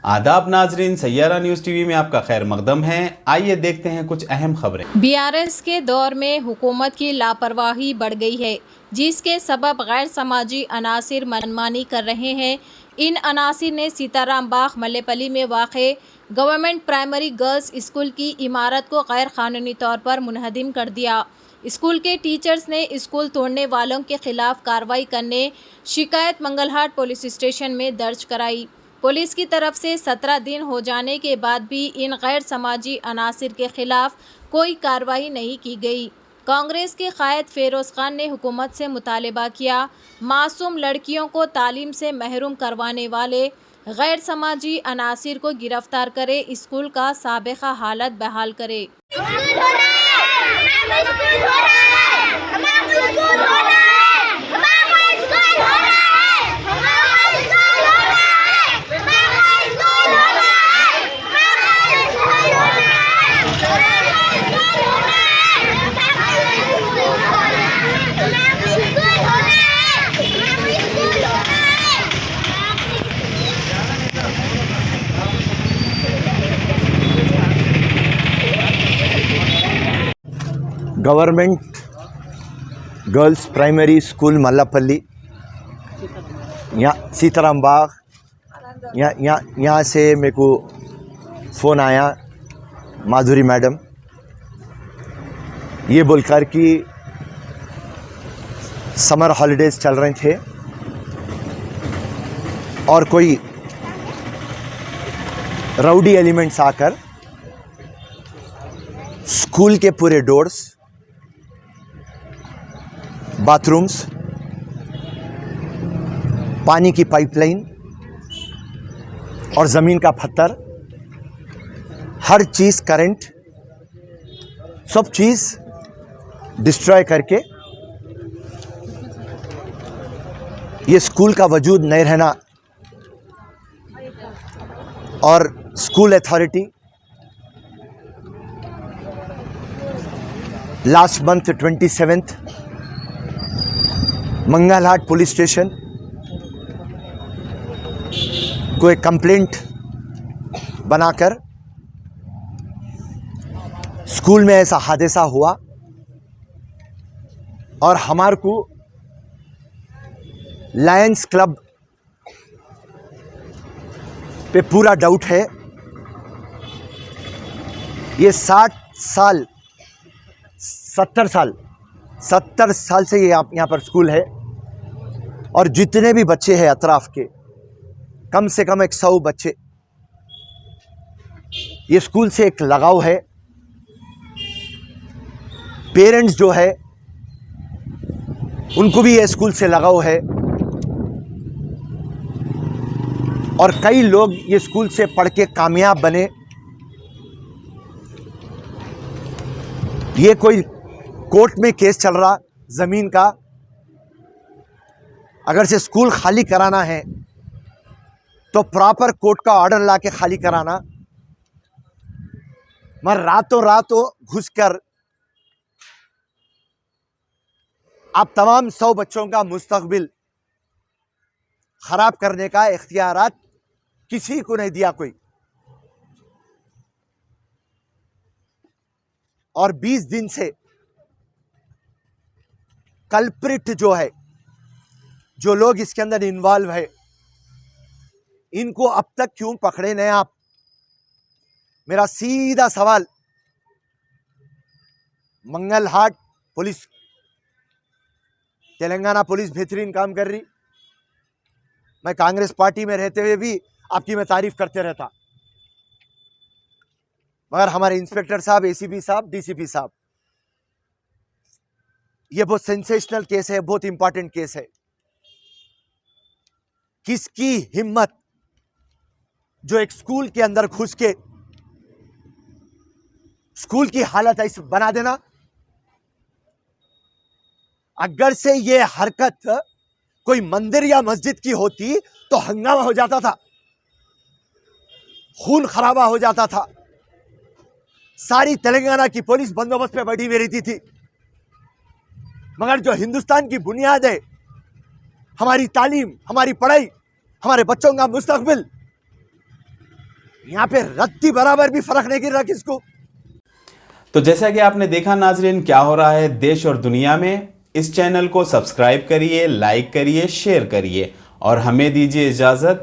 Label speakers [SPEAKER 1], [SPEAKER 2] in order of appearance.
[SPEAKER 1] आदाब नाजरीन, Saiyaara news TV में आपका खैर मकदम है। आइए देखते हैं कुछ अहम खबरें।
[SPEAKER 2] बीआरएस के दौर में हुकूमत की लापरवाही बढ़ गई है, जिसके सबब गैर समाजी अनासिर मनमानी कर रहे हैं। इन अनासिर ने सीताराम बाग मल्लेपल्ली में वाक़े गवर्नमेंट प्राइमरी गर्ल्स स्कूल की इमारत को गैर कानूनी तौर पर मुनहदिम कर दिया। स्कूल के टीचर्स ने स्कूल तोड़ने वालों के खिलाफ कार्रवाई करने शिकायत मंगलहाट पुलिस स्टेशन में दर्ज कराई। पुलिस की तरफ से 17 दिन हो जाने के बाद भी इन गैर समाजी अनासिर के खिलाफ कोई कार्रवाई नहीं की गई। कांग्रेस के कायद फेरोज़ खान ने हुकूमत से मुतालबा किया, मासूम लड़कियों को तालीम से महरूम करवाने वाले गैर समाजी अनासिर को गिरफ्तार करे, स्कूल का साबिक़ा हालत बहाल करे।
[SPEAKER 3] Government girls primary school Mallapalli, यहाँ सीताराम बाग, यहाँ से मेरे को फ़ोन आया माधुरी मैडम ये बोलकर कि समर हॉलीडेज़ चल रहे थे और कोई राउडी एलिमेंट्स आकर स्कूल के पूरे डोर्स, बाथरूम्स, पानी की पाइपलाइन और ज़मीन का पत्थर, हर चीज़, करंट, सब चीज़ डिस्ट्रॉय करके ये स्कूल का वजूद नहीं रहना और school authority last month 27 Mangalhat police station को एक कंप्लेंट बनाकर स्कूल में ऐसा हादसा हुआ और हमारे को लायंस क्लब पे पूरा डाउट है। ये 70 साल से ये यहाँ पर स्कूल है और जितने भी बच्चे हैं अतराफ के, कम से कम 100 बच्चे, ये स्कूल से एक लगाव है। पेरेंट्स जो है उनको भी ये स्कूल से लगाव है और कई लोग ये स्कूल से पढ़ के कामयाब बने। ये कोई कोर्ट में केस चल रहा ज़मीन का, अगर से स्कूल खाली कराना है तो प्रॉपर कोर्ट का ऑर्डर लाके खाली कराना, मगर रातों घुसकर आप तमाम 100 बच्चों का मुस्तकबिल ख़राब करने का इख्तियारात किसी को नहीं दिया कोई। और 20 दिन से कल्प्रिट जो है, जो लोग इसके अंदर इन्वॉल्व है, इनको अब तक क्यों पकड़े नहीं आप? मेरा सीधा सवाल मंगलहाट पुलिस, तेलंगाना पुलिस बेहतरीन काम कर रही। मैं कांग्रेस पार्टी में रहते हुए भी आपकी मैं तारीफ करते रहता, मगर हमारे इंस्पेक्टर साहब, एसीपी साहब, डीसीपी साहब, ये बहुत सेंसेशनल केस है, बहुत इंपॉर्टेंट केस है। किसकी हिम्मत जो एक स्कूल के अंदर घुस के स्कूल की हालत ऐसी बना देना? अगर से ये हरकत कोई मंदिर या मस्जिद की होती तो हंगामा हो जाता था, खून खराबा हो जाता था, सारी तेलंगाना की पुलिस बंदोबस्त पे बैठी हुई रहती थी। मगर जो हिंदुस्तान की बुनियाद है, हमारी तालीम, हमारी पढ़ाई, हमारे बच्चों का मुस्तकबिल, यहाँ पे रत्ती बराबर भी फर्क नहीं गिर रहा किसको।
[SPEAKER 1] तो जैसा कि आपने देखा नाजरीन, क्या हो रहा है देश और दुनिया में। इस चैनल को सब्सक्राइब करिए, लाइक करिए, शेयर करिए और हमें दीजिए इजाजत।